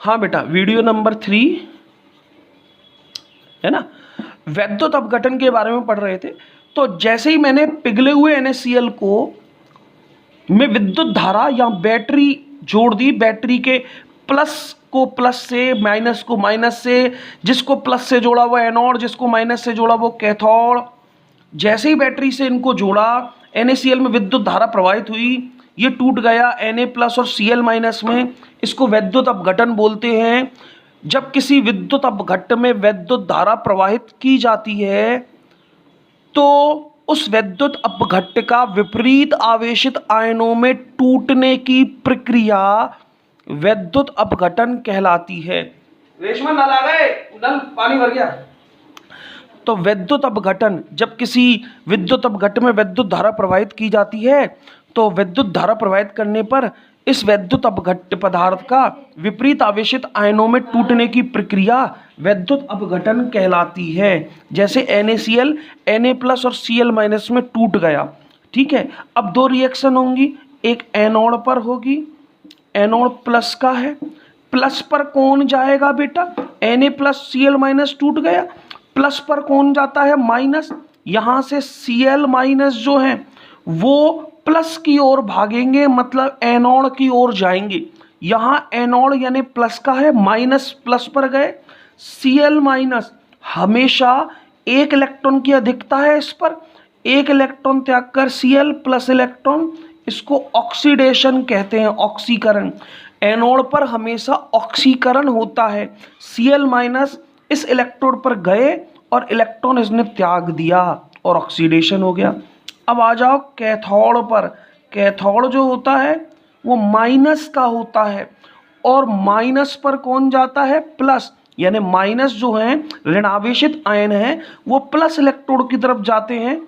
हाँ बेटा, video number 3 है ना, वैद्युत अपघटन के बारे में पढ़ रहे थे। तो जैसे ही मैंने पिघले हुए NaCl को में विद्युत धारा या बैटरी जोड़ दी, बैटरी के प्लस को प्लस से, माइनस को माइनस से, जिसको प्लस से जोड़ा वो एनोड, जिसको माइनस से जोड़ा वो कैथोड। जैसे ही बैटरी से इनको जोड़ा, NaCl में विद्युत धारा प्रवाहित हुई, ये टूट गया Na प्लस और Cl माइनस में, इसको वैद्युत अपघटन बोलते हैं। जब किसी विद्युत अपघट्ट में वैद्युत धारा प्रवाहित की जाती है तो उस वैद्युत अपघट्ट का विपरीत आवेशित आयनों में टूटने की प्रक्रिया वैद्युत अपघटन कहलाती है। रेशमा नल आ गए, नल पानी भर गया। तो वैद्युत अपघटन, जब किसी विद्युत अपघट्ट में वैद्युत धारा प्रवाहित की जाती है तो वैद्युत धारा प्रवाहित करने पर इस वैद्युत अपघट्ट पदार्थ का विपरीत आवेशित आयनों में टूटने की प्रक्रिया वैद्युत अपघटन कहलाती है। जैसे NaCl Na प्लस और Cl माइनस में टूट गया, ठीक है। अब दो रिएक्शन होंगी, एक एनोड पर होगी, एनोड प्लस का है, प्लस पर कौन जाएगा बेटा, Na प्लस Cl माइनस टूट गया, प्लस पर कौन जाता है, माइनस। यहां से Cl माइनस जो है वो प्लस की ओर भागेंगे, मतलब एनोड की ओर जाएंगे। यहां एनोड यानी प्लस का है, माइनस प्लस पर गए। Cl माइनस हमेशा एक इलेक्ट्रॉन की अधिकता है इस पर, एक इलेक्ट्रॉन त्याग कर Cl प्लस इलेक्ट्रॉन, इसको ऑक्सीडेशन कहते हैं, ऑक्सीकरण। एनोड पर हमेशा ऑक्सीकरण होता है। Cl माइनस इस इलेक्ट्रोड पर गए और इलेक्ट्रॉन इसने त्याग दिया और ऑक्सीडेशन हो गया। अब आ जाओ कैथोड पर। कैथोड जो होता है वो माइनस का होता है और माइनस पर कौन जाता है, प्लस। यानी माइनस जो है ऋणावेशित आयन है वो प्लस इलेक्ट्रोड की तरफ जाते हैं।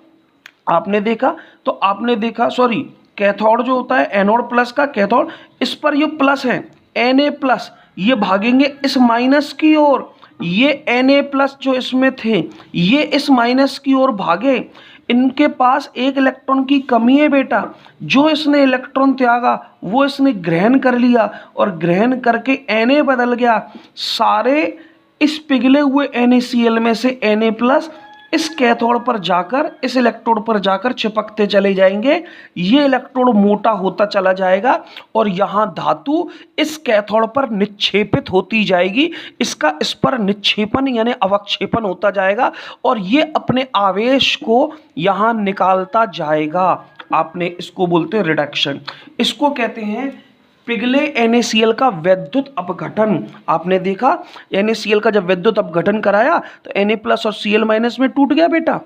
आपने देखा तो आपने देखा, सॉरी, कैथोड जो होता है एनोड प्लस का, कैथोड इस पर ये प्लस है Na प्लस, ये भागेंगे इस माइनस की ओर। ये Na प्लस जो इसमें थे ये इस माइनस की ओर भागे, इनके पास एक इलेक्ट्रॉन की कमी है बेटा। जो इसने इलेक्ट्रॉन त्यागा वो इसने ग्रहण कर लिया और ग्रहण करके Na बदल गया। सारे इस पिघले हुए NaCl में से Na प्लस इस कैथोड पर जाकर, इस इलेक्ट्रोड पर जाकर चिपकते चले जाएंगे। ये इलेक्ट्रोड मोटा होता चला जाएगा और यहाँ धातु इस कैथोड पर निक्षेपित होती जाएगी। इसका इस पर निक्षेपन यानी अवक्षेपन होता जाएगा और ये अपने आवेश को यहाँ निकालता जाएगा। आपने इसको बोलते हैं रिडक्शन, इसको कहते हैं पिघले NaCl का वैद्युत अपघटन। आपने देखा NaCl का जब वैद्युत अपघटन कराया तो Na प्लस और Cl माइनस में टूट गया बेटा,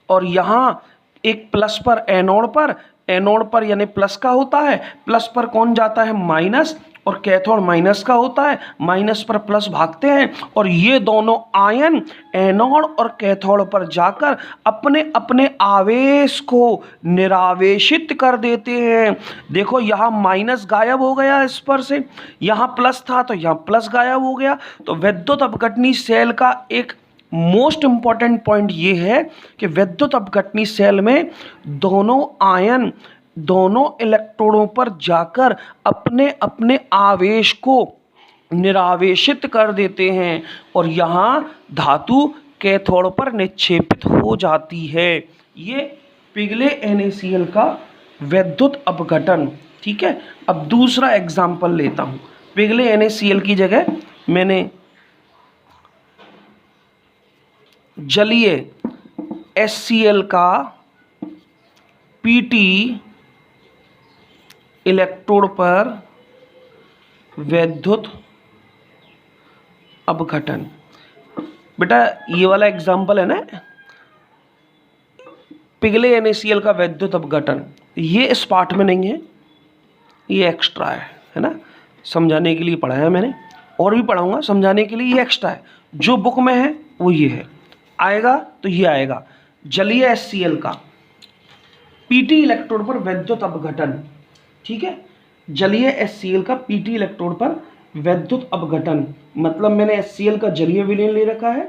और यहाँ एक प्लस पर एनोड पर यानी प्लस का होता है, प्लस पर कौन जाता है, माइनस, और कैथोड माइनस का होता है, माइनस पर प्लस भागते हैं और ये दोनों आयन एनोड और कैथोड पर जाकर अपने अपने आवेश को निरावेशित कर देते हैं। देखो यहाँ माइनस गायब हो गया इस पर से, यहाँ प्लस था तो यहाँ प्लस गायब हो गया। तो वैद्युत अपघटनी सेल का एक मोस्ट इंपॉर्टेंट पॉइंट ये है कि वैद्युत अपघटनी सेल में दोनों आयन दोनों इलेक्ट्रोडों पर जाकर अपने अपने आवेश को निरावेशित कर देते हैं और यहाँ धातु कैथोड पर निक्षेपित हो जाती है। ये पिघले NaCl का वैद्युत अपघटन, ठीक है। अब दूसरा एग्जाम्पल लेता हूँ। पिघले NaCl की जगह मैंने जलीय HCl का Pt इलेक्ट्रोड पर वैद्युत अपघटन। बेटा ये वाला एग्जाम्पल है ना, पिघले NaCl का वैद्युत अपघटन, ये इस पाठ में नहीं है, ये एक्स्ट्रा है ना, समझाने के लिए पढ़ाया मैंने और भी पढ़ाऊंगा, समझाने के लिए ये एक्स्ट्रा है। जो बुक में है वो ये है, आएगा तो ये आएगा, जलीय HCl का Pt इलेक्ट्रोड पर वैद्युत अपघटन, ठीक है। जलीय HCl का Pt इलेक्ट्रोड पर वैद्युत अपघटन, मतलब मैंने HCl का जलीय विलयन ले रखा है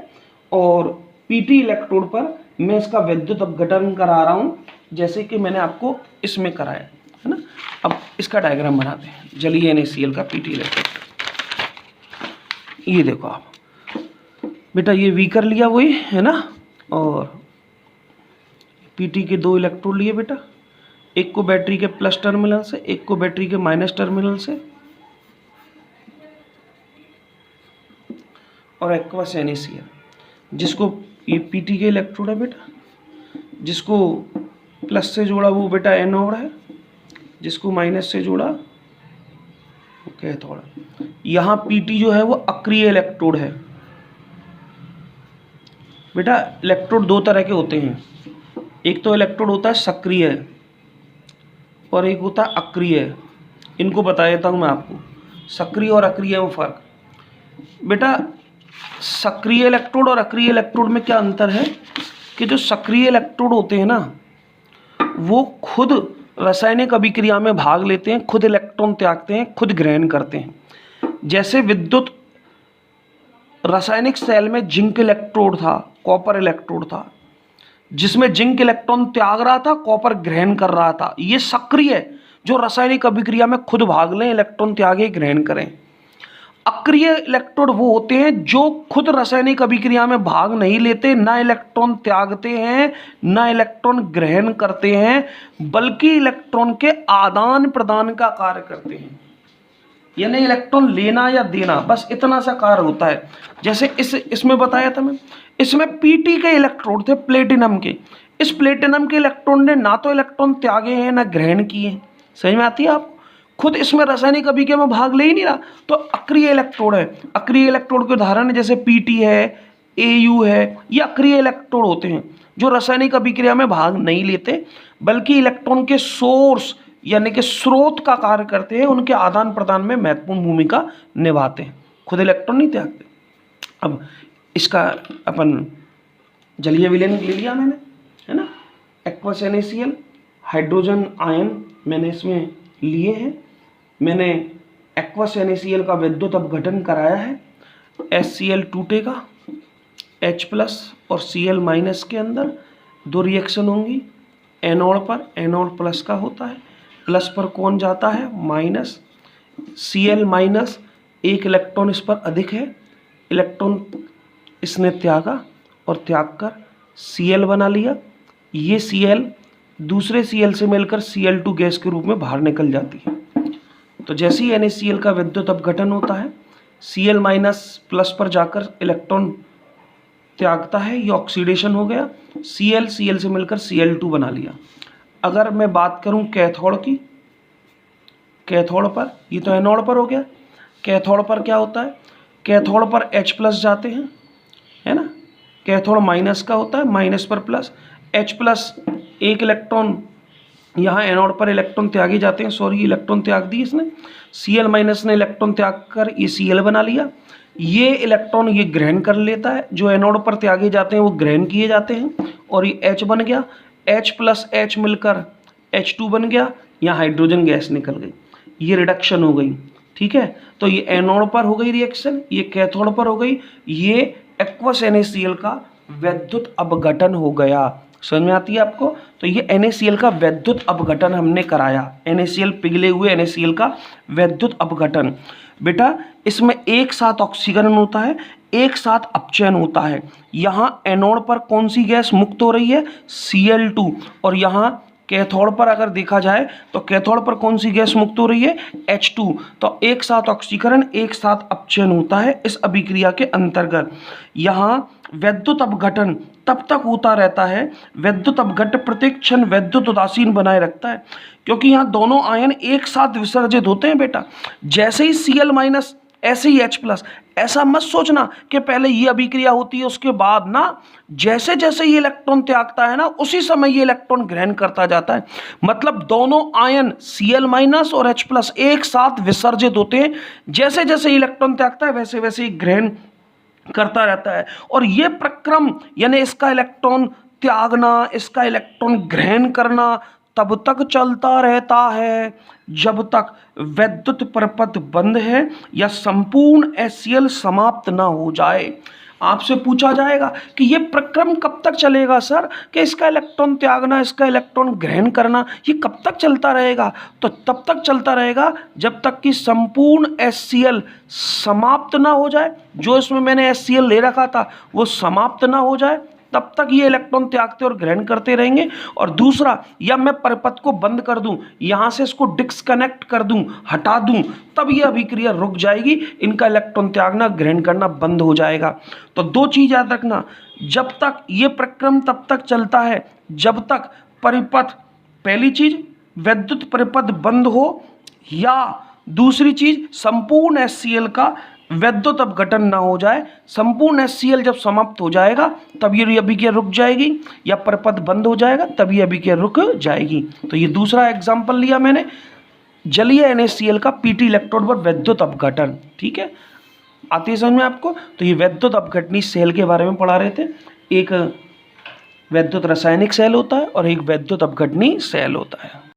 और Pt इलेक्ट्रोड पर मैं इसका वैद्युत अपघटन करा रहा हूं, जैसे कि मैंने आपको इसमें कराया है ना। अब इसका डायग्राम बनाते हैं, जलीय NaCl का Pt इलेक्ट्रोड। ये देखो आप बेटा, ये वी कर लिया वही है ना, और पीटी के 2 इलेक्ट्रोड लिए बेटा, एक को बैटरी के प्लस टर्मिनल से, एक को बैटरी के माइनस टर्मिनल से, और एक्वस NaCl, जिसको ये पीटी के इलेक्ट्रोड है बेटा, जिसको प्लस से जोड़ा वो बेटा एनोड है, जिसको माइनस से जोड़ा वो कैथोड। यहाँ पीटी जो है वो अक्रिय इलेक्ट्रोड है बेटा। इलेक्ट्रोड 2 तरह के होते हैं, एक तो इलेक्ट्रोड होता है सक्रिय और एक होता है अक्रिय। इनको बता देता हूँ मैं आपको, सक्रिय और अक्रिय में फ़र्क। बेटा सक्रिय इलेक्ट्रोड और अक्रिय इलेक्ट्रोड में क्या अंतर है कि जो सक्रिय इलेक्ट्रोड होते हैं ना, वो खुद रासायनिक अभिक्रिया में भाग लेते हैं, खुद इलेक्ट्रॉन त्यागते हैं, खुद ग्रहण करते हैं। जैसे विद्युत रासायनिक सेल में जिंक इलेक्ट्रोड था, कॉपर इलेक्ट्रोड था, जिसमें जिंक इलेक्ट्रॉन त्याग रहा था, कॉपर ग्रहण कर रहा था। ये सक्रिय, जो रासायनिक अभिक्रिया में खुद भाग लें, इलेक्ट्रॉन त्यागे, ग्रहण करें। अक्रिय इलेक्ट्रोड वो होते हैं जो खुद रासायनिक अभिक्रिया में भाग नहीं लेते, ना इलेक्ट्रॉन त्यागते हैं, ना इलेक्ट्रॉन ग्रहण करते हैं, बल्कि इलेक्ट्रॉन के आदान प्रदान का कार्य करते हैं। यानी इलेक्ट्रॉन लेना या देना, बस इतना सा कार्य होता है। जैसे इसमें बताया था मैं, इसमें पीटी के इलेक्ट्रोड थे प्लेटिनम के। इस प्लेटिनम के इलेक्ट्रॉन ने ना तो इलेक्ट्रॉन त्यागे हैं ना ग्रहण किए हैं। समझ में आती है आपको? खुद इसमें रासायनिक अभिक्रिया में भाग ले ही नहीं रहा, तो अक्रिय इलेक्ट्रोड है। अक्रिय इलेक्ट्रोड के उदाहरण है जैसे पीटी है, एयू है, ये अक्रिय इलेक्ट्रोड होते हैं जो रासायनिक अभिक्रिया में भाग नहीं लेते, बल्कि इलेक्ट्रॉन के सोर्स यानी कि स्रोत का कार्य करते हैं, उनके आदान प्रदान में महत्वपूर्ण भूमिका निभाते हैं, खुद इलेक्ट्रॉन नहीं त्यागते। अब इसका अपन जलीय विलयन ले लिया मैंने, है ना। एक्वस NaCl, हाइड्रोजन आयन मैंने इसमें लिए हैं। मैंने एक्वस NaCl का विद्युत अपघटन कराया है। HCl टूटेगा, H+ और Cl- के अंदर 2 रिएक्शन होंगी। एनोड पर एनोड प्लस का होता है, प्लस पर कौन जाता है? माइनस। Cl- एक इलेक्ट्रॉन इस पर अधिक है, इलेक्ट्रॉन इसने त्यागा और त्याग कर Cl बना लिया। ये Cl दूसरे Cl से मिलकर Cl2 गैस के रूप में बाहर निकल जाती है। तो जैसे ही NaCl का विद्युत अपघटन होता है, Cl- पर जाकर इलेक्ट्रॉन त्यागता है, ये ऑक्सीडेशन हो गया। Cl से मिलकर Cl2 बना लिया। अगर मैं बात करूं कैथोड की, कैथोड पर, ये तो एनोड पर हो गया, कैथोड पर क्या होता है? कैथोड पर H+ जाते हैं, है ना। कैथोड माइनस का होता है, माइनस पर प्लस, H+ एक इलेक्ट्रॉन, यहाँ एनोड पर इलेक्ट्रॉन त्यागे जाते हैं, सॉरी इलेक्ट्रॉन त्याग दी इसने। Cl- ने इलेक्ट्रॉन त्याग कर ये Cl बना लिया। ये इलेक्ट्रॉन ये ग्रहण कर लेता है, जो एनोड पर त्यागे जाते हैं वो ग्रहण किए जाते हैं, और ये H बन गया। H+ H मिलकर H2 बन गया, यहाँ हाइड्रोजन गैस निकल गई, ये रिडक्शन हो गई। ठीक है, तो ये एनोड पर हो गई रिएक्शन, ये कैथोड पर हो गई। ये एक्वस NaCl का विद्युत अपघटन हो गया। समझ में आती है आपको? तो ये NaCl का विद्युत अपघटन हमने कराया, NaCl पिघले हुए NaCl का विद्युत अपघटन। बेटा इसमें एक साथ ऑक्सीकरण होता है, एक साथ अपचयन होता है। यहाँ एनोड पर कौन सी गैस मुक्त हो रही है? Cl2। और यहाँ कैथोड पर अगर देखा जाए तो कैथोड पर कौन सी गैस मुक्त हो रही है? H2। तो एक साथ ऑक्सीकरण, एक साथ अपचयन होता है इस अभिक्रिया के अंतर्गत। यहाँ विद्युत अपघटन तब तक होता रहता है, विद्युत अपघट्ट प्रत्येक क्षण विद्युत उदासीन बनाए रखता है, क्योंकि यहाँ दोनों आयन एक साथ विसर्जित होते हैं बेटा। जैसे ही Cl- ऐसे ही H+। ऐसा मत सोचना कि पहले ये अभिक्रिया होती है उसके बाद ना, जैसे जैसे ये इलेक्ट्रॉन त्यागता है ना, उसी समय ये इलेक्ट्रॉन ग्रहण करता जाता है। मतलब दोनों आयन Cl- और H+ एक साथ विसर्जित होते हैं, जैसे जैसे इलेक्ट्रॉन त्यागता है वैसे वैसे ग्रहण करता रहता है। और ये प्रक्रम यानी इसका इलेक्ट्रॉन त्यागना, इसका इलेक्ट्रॉन ग्रहण करना तब तक चलता रहता है जब तक विद्युत परपथ बंद है या संपूर्ण HCl समाप्त ना हो जाए। आपसे पूछा जाएगा कि ये प्रक्रम कब तक चलेगा सर, कि इसका इलेक्ट्रॉन त्यागना, इसका इलेक्ट्रॉन ग्रहण करना, ये कब तक चलता रहेगा? तो तब तक चलता रहेगा जब तक कि संपूर्ण HCl समाप्त ना हो जाए, जो इसमें मैंने HCl ले रखा था वो समाप्त ना हो जाए, तब तक ये इलेक्ट्रॉन त्यागते और ग्रहण करते रहेंगे। और दूसरा, या मैं परिपथ को बंद कर दूं, यहां से इसको डिस्कनेक्ट कर दूं, हटा दूं, तब ये अभिक्रिया रुक जाएगी, इनका इलेक्ट्रॉन त्यागना ग्रहण करना बंद हो जाएगा। तो दो चीज याद रखना, जब तक ये प्रक्रम तब तक चलता है जब तक परिपथ, पहली चीज वैद्युत परिपथ बंद हो, या दूसरी चीज संपूर्ण HCl का वैद्युत अपघटन ना हो जाए। संपूर्ण HCl जब समाप्त हो जाएगा तब ये अभिक्रिया रुक जाएगी, या परिपथ बंद हो जाएगा तब ये अभिक्रिया रुक जाएगी। तो ये दूसरा एग्जाम्पल लिया मैंने, जलीय NaCl का PT इलेक्ट्रोड पर वैद्युत अपघटन। ठीक है, आती है समझ में आपको? तो ये वैद्युत अपघटनी सेल के बारे में पढ़ा रहे थे। एक वैद्युत रासायनिक सेल होता है और एक वैद्युत अपघटनी सेल होता है।